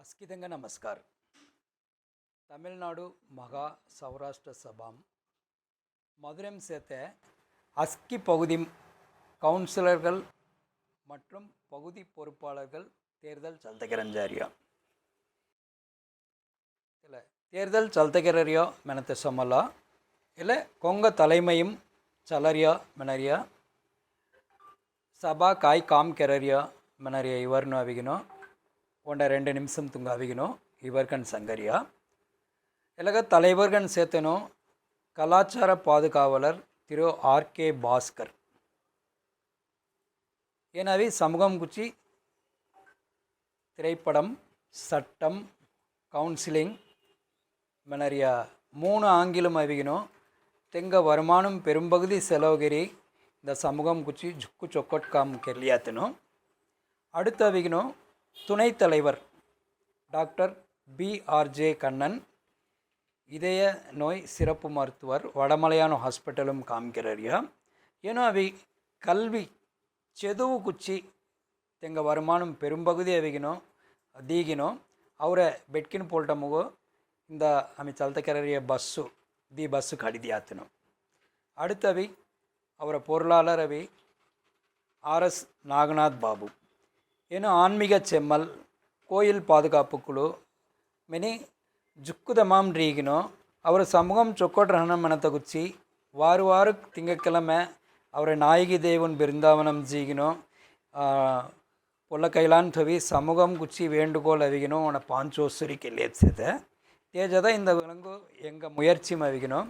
अस्किदंगा नमस्कार तमिलनाडु महा सौराष्ट्र सभाम मधुरम சேர்த்த அஸ்கி பகுதி கவுன்சிலர்கள் மற்றும் பகுதி பொறுப்பாளர்கள் தேர்தல் சல்தகரஞ்சாரியா இல்லை தேர்தல் சல்தகரரியா மெனத்த சமலா இல்லை கொங்க தலைமையும் சலரியா மெனரியா சபா காய் காம் கெரரியா மெனரியா இவர்னு அவிகினோ ஒன்ற 2 நிமிஷம் துங்க அவிகினோ இவர்கன் சங்கரியா இலக தலைவர்கன் சேத்தனோ கலாச்சார பாதுகாவலர் திரு ஆர்கே பாஸ்கர் ஏனாவி சமூகம் குச்சி திரைப்படம் சட்டம் கவுன்சிலிங் மெனரியா 3 ஆங்கிலம் அவிகினோ தெங்க வருமானம் பெரும்பகுதி செலவுகிரி இந்த சமூகம் குச்சி ஜுக்கு சொக்கட் காம் கெர்லியாத்தனோ அடுத்து அவிகினோ துணைத் தலைவர் டாக்டர் BRJ கண்ணன் இதய நோய் சிறப்பு மருத்துவர் வடமலையானோ ஹாஸ்பிட்டலும் காமிக்கிறறியா ஏனோ அவை கல்வி செதுவு குச்சி தெங்க வருமானம் பெரும்பகுதி அவிகினோ ದೀಗಿನೋ ಅವರ ಬೆಟ್ಕಿನ ಪೋಲ್ಟ ಮಗು இந்த ಆಮೆ ಚಲ್ತಕೆರೆಯ ಬಸ್ಸು ಕಡಿದಿ ಆತನು அடுத்தவி ಅವರ பொருளாளர் அவி RS நாகநாத் பாபு ஏன்னா ஆன்மீக செம்மல் கோயில் பாதுகாப்பு குழு மெனி ஜுக்குதமாம் ரீகினோ அவர் சமூகம் சொக்கோட்ரஹணம் மனத்தை குச்சி வாரு திங்கக்கிழமை அவரை நாயகி தேவன் பிருந்தாவனம் ஜீகினோ பொல்ல கைலான் தவி சமூகம் குச்சி வேண்டுகோள் அவிகினோ அவனை பாஞ்சோசுரிக்கு லேப்சத தேஜதான் இந்த விலங்கு எங்கள் முயற்சி அவிகினோ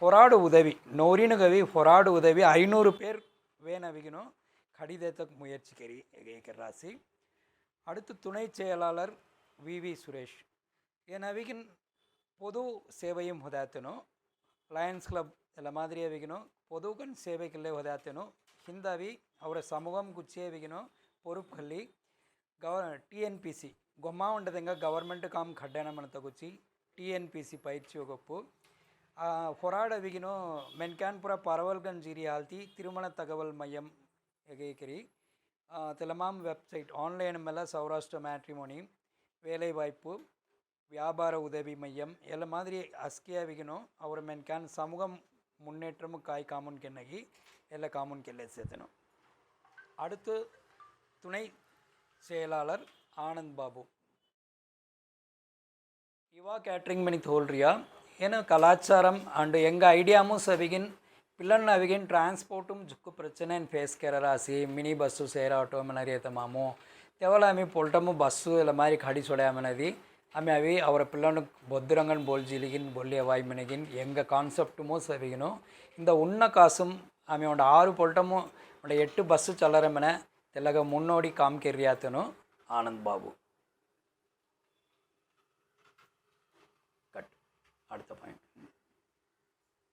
பொராடு உதவி நோரினு கவி பொராடு உதவி 500 பேர் வேன் அவிகினோ கடிதத்துக்கு முயற்சி ராசி அடுத்து துணை செயலாளர் VV சுரேஷ் என் அவிகின் பொது சேவையும் ಹೊದಾತನು ಲಯನ್ಸ್ ಕ್ಲಬ್ ಎಲ್ಲ ಮಾದರಿ ಅವಿಗಿನೋ பொதுகன் சேவைகளே ಹೊದಾತನು ಹಿಂದವಿ ಅವರ ಸಮೂಹಂ ಗುಚ್ಚಿ ಅವಿಗಿನೋ பொறுப்புகள்ளி TNPC ಗೊಮ್ಮ ಉಂಡದಂಗ ಗವರ್ಮೆಂಟ್ ಕಾಮ್ ಖಡ್ಡನ ಮನತ ಗುಚ್ಚಿ TNPC ಪೈರ್ಚಿ ವகுப்பு ಹೊರಾಡ್ ಅವಿಗಿನೋ ಮೆನ್ಕಾನ್ಪುರ ಪರವಲ್ಗಂಜ್ ಜೀರಿ ಆಲ್ತಿ ತಿರುಮಲ ತಗವಲ್ மையம் எகைக்கரி திலமாம் வெப்சைட் ஆன்லைன் மேலே சௌராஷ்டிர மேட்ரிமோனி வேலைவாய்ப்பு வியாபார உதவி மையம் ಎಲ್ಲ மாதிரி ಅಸ್ಕಿಯಾವಿಗಿನೋ ಅವರ ಮೆನ್ಕಾನ್ சமூகம் முன்னேற்றமும் காய் காமுன் கென்னகி ಎಲ್ಲ காமுன் கெல்லே சேர்த்தனும் அடுத்து துணை செயலாளர் ஆனந்த் பாபு இவா கேட்ரிங் பண்ணி தோல்றியா ஏன்னா கலாச்சாரம் அண்டு எங்கள் ஐடியாமும் சவிகின் పిల్లల్ని అవిగిన ట్రాన్స్పోర్టు జుక్కు ప్రచన ఫేస్ కెరరాసి మినీ బస్సు సేర ఆటో మనరియత మాము తెవల ఆమె పొల్టము బస్సు ఇలా మారి ఖాಡಿ ಸೊಡೆಯಮನದಿ ಆಮೆ ಅವಿ ಅವರ ಪಿಲ್ಲನ್ನು ಬೊದ್ದುರಂಗನ್ ಬೋಲ್ ಜಿಲಿಗಿನ್ ಬೊಲ್ಲಿ ಅವಾಯ್ ಮನೆಗಿನ್ ಎಂಗ ಕಾನ್ಸೆಪ್ಟುಮೋ ಸವಿಗಿನೋ ಇಂದ ಉನ್ನ ಕಾಸುಂ ಆಮೆ ಒಂದು 6 పొల్టము ಒಂದು 8 ಬಸ್ಸು ಚಲರಮನೆ ತೆಲಗ ಮುನ್ನೋಡಿ ಕಾಮ್ ಕೆರಿಯಾತನು ಆನಂದ್ ಬಾಬು